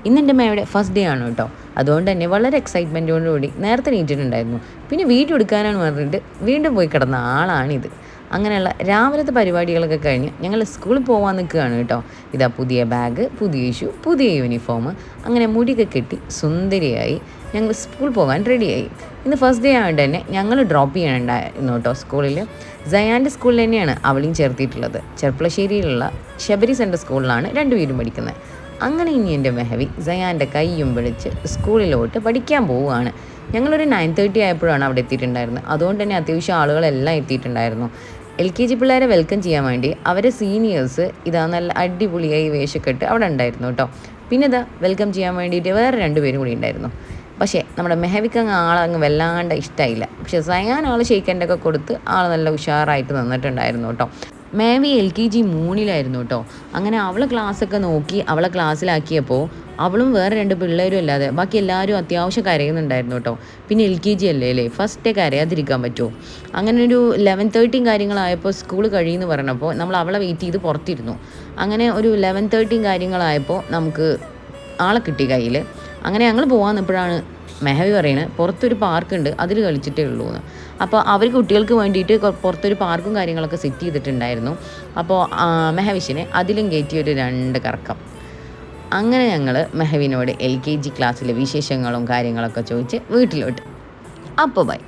ഇന്നെൻ്റെ മേയുടെ first day ആണ് കേട്ടോ. അതുകൊണ്ട് തന്നെ വളരെ എക്സൈറ്റ്മെൻറ്റോടുകൂടി നേരത്തെ നീറ്റിട്ടുണ്ടായിരുന്നു. പിന്നെ വീഡിയോ എടുക്കാനാണ് പറഞ്ഞിട്ട് വീണ്ടും പോയി കിടന്ന ആളാണിത്. അങ്ങനെയുള്ള രാവിലത്തെ പരിപാടികളൊക്കെ കഴിഞ്ഞ് ഞങ്ങൾ സ്കൂളിൽ പോകാൻ നിൽക്കുകയാണ് കേട്ടോ. ഇതാ പുതിയ ബാഗ്, പുതിയ ഷൂ, പുതിയ യൂണിഫോം, അങ്ങനെ മുടിയൊക്കെ കെട്ടി സുന്ദരിയായി ഞങ്ങൾ സ്കൂൾ പോകാൻ റെഡിയായി. ഇന്ന് ഫസ്റ്റ് ഡേ ആയതുകൊണ്ട് തന്നെ ഞങ്ങൾ ഡ്രോപ്പ് ചെയ്യണുണ്ടായിരുന്നു കേട്ടോ സ്കൂളിൽ. സയാൻ്റെ സ്കൂളിൽ തന്നെയാണ് അവളെയും ചേർത്തിട്ടുള്ളത്. ചെർപ്പളശ്ശേരിയിലുള്ള ശബരി സെൻറ്റർ സ്കൂളിലാണ് രണ്ടുപേരും പഠിക്കുന്നത്. അങ്ങനെ ഇനി എൻ്റെ മെഹവി സയാൻ്റെ കൈയും പിടിച്ച് സ്കൂളിലോട്ട് പഠിക്കാൻ പോവുകയാണ്. ഞങ്ങളൊരു 9:30 ആയപ്പോഴാണ് അവിടെ എത്തിയിട്ടുണ്ടായിരുന്നത്. അതുകൊണ്ട് തന്നെ അത്യാവശ്യം ആളുകളെല്ലാം എത്തിയിട്ടുണ്ടായിരുന്നു. LKG പിള്ളേരെ വെൽക്കം ചെയ്യാൻ വേണ്ടി അവരെ സീനിയേഴ്സ് ഇതാ നല്ല അടിപൊളിയായി വേഷക്കെട്ട് അവിടെ ഉണ്ടായിരുന്നു കേട്ടോ. പിന്നെ ഇതാ വെൽക്കം ചെയ്യാൻ വേണ്ടിയിട്ട് വേറെ 2 പേരും കൂടി ഉണ്ടായിരുന്നു. പക്ഷേ നമ്മുടെ മെഹവിക്ക് ആളങ്ങ് വല്ലാണ്ട് ഇഷ്ടമായില്ല. പക്ഷേ സയാൻ ആൾ ഷെയ്ക്കൻ്റെയൊക്കെ കൊടുത്ത് ആൾ നല്ല ഉഷാറായിട്ട് നിന്നിട്ടുണ്ടായിരുന്നു കേട്ടോ. മേവി LKG 3-ലായിരുന്നു കേട്ടോ. അങ്ങനെ അവളെ ക്ലാസ്സൊക്കെ നോക്കി അവളെ ക്ലാസ്സിലാക്കിയപ്പോൾ അവളും വേറെ 2 പിള്ളേരും അല്ലാതെ ബാക്കി എല്ലാവരും അത്യാവശ്യം കരയുന്നുണ്ടായിരുന്നു കേട്ടോ. പിന്നെ LKG അല്ലേ ഫസ്റ്റ് കരയാതിരിക്കാൻ പറ്റുമോ? അങ്ങനെ ഒരു 11:30 കാര്യങ്ങളായപ്പോൾ സ്കൂൾ കഴിയുമെന്ന് പറഞ്ഞപ്പോൾ നമ്മൾ അവളെ വെയിറ്റ് ചെയ്ത് പുറത്തിരുന്നു. അങ്ങനെ ഒരു 11:30 കാര്യങ്ങളായപ്പോൾ നമുക്ക് ആളെ കിട്ടി കയ്യിൽ. അങ്ങനെ ഞങ്ങൾ പോകാൻ നിന്നപ്പോഴാണ് മെഹവി പറയുന്നത് പുറത്തൊരു പാർക്കുണ്ട്, അതിൽ കളിച്ചിട്ടേ ഉള്ളൂ എന്ന്. അപ്പോൾ അവർ കുട്ടികൾക്ക് വേണ്ടിയിട്ട് പുറത്തൊരു പാർക്കും കാര്യങ്ങളൊക്കെ സെറ്റ് ചെയ്തിട്ടുണ്ടായിരുന്നു. അപ്പോൾ മെഹവിഷിനെ അതിലും കയറ്റി ഒരു 2 കറക്കം. അങ്ങനെ ഞങ്ങൾ മെഹവിനോട് LKG ക്ലാസ്സിലെ വിശേഷങ്ങളും കാര്യങ്ങളൊക്കെ ചോദിച്ച് വീട്ടിലോട്ട്. അപ്പോൾ ബൈ.